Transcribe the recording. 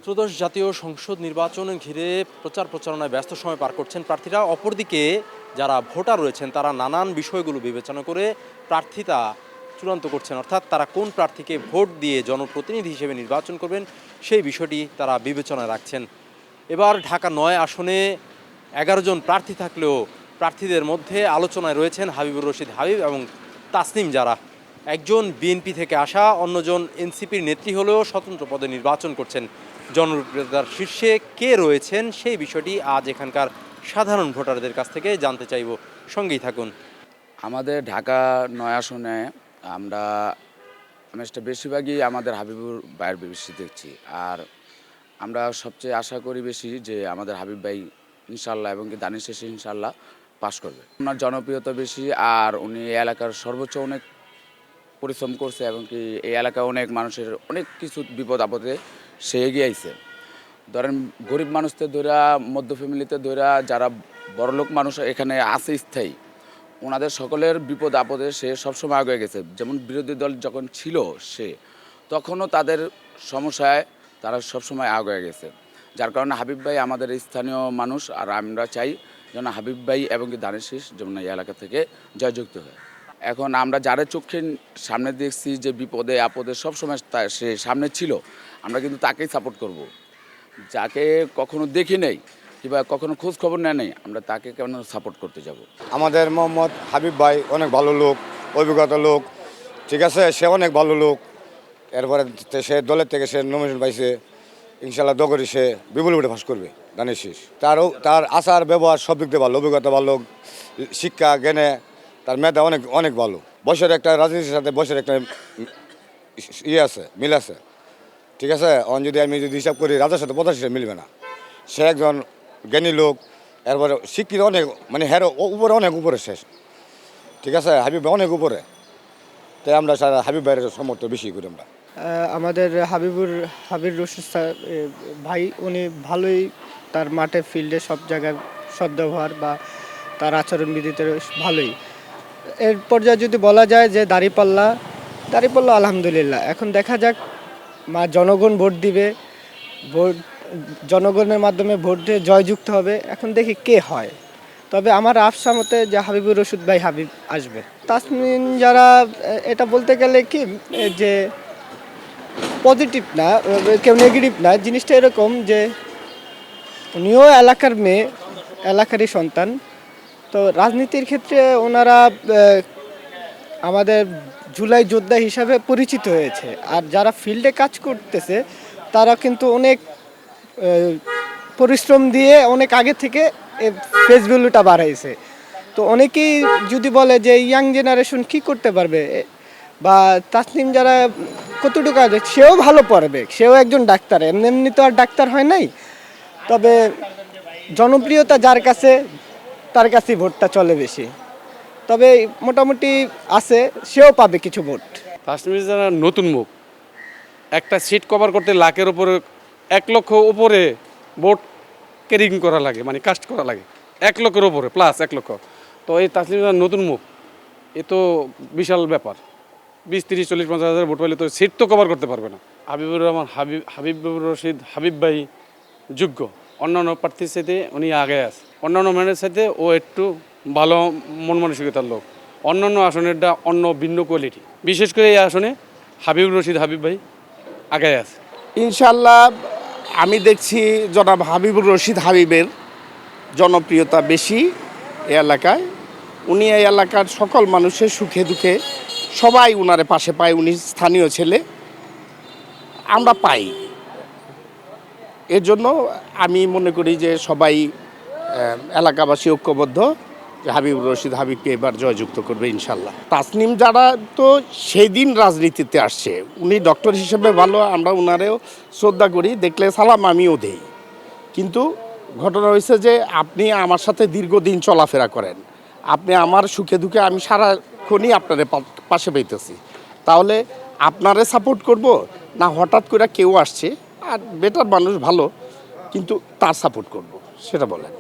ত্রয়োদশ জাতীয় সংসদ নির্বাচন ঘিরে প্রচার প্রচারণায় ব্যস্ত সময় পার করছেন প্রার্থীরা। অপরদিকে যারা ভোটার রয়েছেন তারা নানান বিষয়গুলো বিবেচনা করে প্রার্থিতা চূড়ান্ত করছেন, অর্থাৎ তারা কোন প্রার্থীকে ভোট দিয়ে জনপ্রতিনিধি হিসেবে নির্বাচন করবেন সেই বিষয়টি তারা বিবেচনায় রাখছেন। এবার ঢাকা ৯ আসনে ১১ জন প্রার্থী থাকলেও প্রার্থীদের মধ্যে আলোচনায় রয়েছেন হাবিবুর রশিদ হাবিব এবং তাসনিম জারা। একজন বিএনপি থেকে আসা, অন্যজন এনসিপির নেত্রী হলেও স্বতন্ত্র পদে নির্বাচন করছেন। জনপ্রিয়তার শীর্ষে কে রয়েছেন সেই বিষয়টি আজ এখানকার সাধারণ ভোটারদের কাছ থেকে জানতে চাইব। সঙ্গেই থাকুন। আমাদের ঢাকা ৯ আসনে আমরা বেশিরভাগই আমাদের হাবিবুর ভাইয়ের বেশি দেখছি। আর আমরা সবচেয়ে আশা করি বেশি যে আমাদের হাবিব ভাই ইনশাল্লাহ এবং দানিশ শেষে ইনশাল্লাহ পাশ করবে। ওনার জনপ্রিয়তা বেশি, আর উনি এই এলাকার সর্বোচ্চ অনেক পরিশ্রম করছে এবং কি এই এলাকায় অনেক মানুষের অনেক কিছু বিপদ আপদে সে এগিয়ে আইছে। ধরেন গরিব মানুষদের ধরা, মধ্য ফ্যামিলিতে ধরা, যারা বড়লোক মানুষ এখানে আছে স্থায়ী, ওনাদের সকলের বিপদ আপদে সে সবসময় আগে গেছে। যেমন বিরোধী দল যখন ছিল সে, তখনও তাদের সমস্যায় তারা সবসময় আগে গেছে। যার কারণে হাবিব ভাই আমাদের স্থানীয় মানুষ, আর আমরা চাই যেন হাবিব ভাই এবং কি দানিশ যেমন এই এলাকা থেকে জয়যুক্ত হয়। এখন আমরা যারা চোখের সামনে দেখছি যে বিপদে আপদে সবসময় সে সামনে ছিল, আমরা কিন্তু তাকেই সাপোর্ট করব। যাকে কখনো দেখি নেই কিংবা কখনো খোঁজ খবর নেয় নেই, আমরা তাকে কেন সাপোর্ট করতে যাব। আমাদের মোহাম্মদ হাবিব ভাই অনেক ভালো লোক, অভিজ্ঞতা লোক, ঠিক আছে, সে অনেক ভালো লোক। এরপরে সে দলের থেকে সে নমিনেশন পাইছে, ইনশাল্লাহ দগরি সে বিপুল ভোটে পাস করবে দানিশ। তার আচার ব্যবহার সব দিক দিয়ে ভালো, অভিজ্ঞতা ভালো, শিক্ষা জ্ঞানে তার মেধা অনেক অনেক ভালো। বয়সের একটা রাজনীতির সাথে বয়সের একটা আছে, মিল আছে, ঠিক আছে। যদি আমি হিসাব করি রাজার সাথে 85 মিলবে না। সে একজন জ্ঞানী লোক, এরপরে শিক্ষিত অনেক, মানে হ্যার উপরে অনেক উপরে শেষ, ঠিক আছে। হাবিব ভাই অনেক উপরে, তাই আমরা সারা হাবিব ভাইয়ের সমর্থন বেশি করি। আমরা আমাদের হাবিব রশিদ ভাই, উনি ভালোই তার মাঠে ফিল্ডে সব জায়গায় সদ্ব্যবহার বা তার আচরণবিধিতে ভালোই। এর পর্যায়ে যদি বলা যায় যে দাঁড়িপাল্লা আলহামদুলিল্লাহ, এখন দেখা যাক জনগণ ভোট দিবে, জনগণের মাধ্যমে ভোট দিয়ে জয়যুক্ত হবে। এখন দেখি কে হয়, তবে আমার আশা মতে যে হাবিবুর রশিদ ভাই হাবিব আসবে। তাসনিম যারা, এটা বলতে গেলে কি যে পজিটিভ না, কেউ নেগেটিভ না, জিনিসটা এরকম যে উনিও এলাকার মেয়ে, এলাকারই সন্তান। তো রাজনীতির ক্ষেত্রে ওনারা আমাদের জুলাই যোদ্ধা হিসাবে পরিচিত হয়েছে। আর যারা ফিল্ডে কাজ করতেছে তারা কিন্তু অনেক পরিশ্রম দিয়ে অনেক আগে থেকে ফেস ভ্যালুটা বাড়াইছে। তো অনেকেই যদি বলে যে ইয়াং জেনারেশন কি করতে পারবে, বা তাসনিম যারা কতটুকু আছে, সেও ভালো পড়বে, সেও একজন ডাক্তার, এমনি তো আর ডাক্তার হয় নাই। তবে জনপ্রিয়তা যার কাছে, তার কাছেই ভোটটা চলে বেশি। তবে মোটামুটি আছে, সেও পাবে কিছু ভোট। তাসনিম জারা নতুন মুখ, একটা সিট কভার করতে লাখের উপরে, 1 লক্ষ উপরে ভোট ক্যারিং করা লাগে, মানে কাস্ট করা লাগে 1 লক্ষের উপরে প্লাস 1 লক্ষ। তো এই তাসনিম জারা নতুন মুখ, এ তো বিশাল ব্যাপার। 20, 30, 40, 50 হাজার ভোট পাইলে তো সিট তো কভার করতে পারবে না। হাবিবুর রহমান হাবিবুর রশিদ হাবিব ভাই যোগ্য, অন্যান্য প্রার্থীর সাথে উনি আগে আছে, অন্যান্য ম্যানের সাথে ও একটু ভালো মন মানসিকতার লোক। অন্যান্য আসনেরটা অন্য ভিন্ন কোয়ালিটি, বিশেষ করে এই আসনে হাবিবুর রশিদ হাবিব ভাই আগে আছে। ইনশাল্লাহ আমি দেখছি জনাব হাবিবুর রশিদ হাবিবের জনপ্রিয়তা বেশি এই এলাকায়। উনি এই এলাকার সকল মানুষের সুখে দুঃখে সবাই উনারে পাশে পায়। উনি স্থানীয় ছেলে, আমরা পাই। এর জন্য আমি মনে করি যে সবাই এলাকাবাসী ঐক্যবদ্ধ যে হাবিবুর রশিদ হাবিবকে এবার জয়যুক্ত করবে ইনশাল্লাহ। তাসনিম যারা তো সেই দিন রাজনীতিতে আসছে, উনি ডক্টর হিসেবে ভালো, আমরা উনারেও শ্রদ্ধা করি, দেখলে সালাম আমিও দেই। কিন্তু ঘটনা হয়েছে যে আপনি আমার সাথে দীর্ঘদিন চলাফেরা করেন, আপনি আমার সুখে দুঃখে আমি সারাক্ষণই আপনার পাশে পাইতেছি, তাহলে আপনারে সাপোর্ট করব না হঠাৎ করে কেউ আসছে আর বেটার মানুষ ভালো কিন্তু তার সাপোর্ট করব, সেটা বলেন।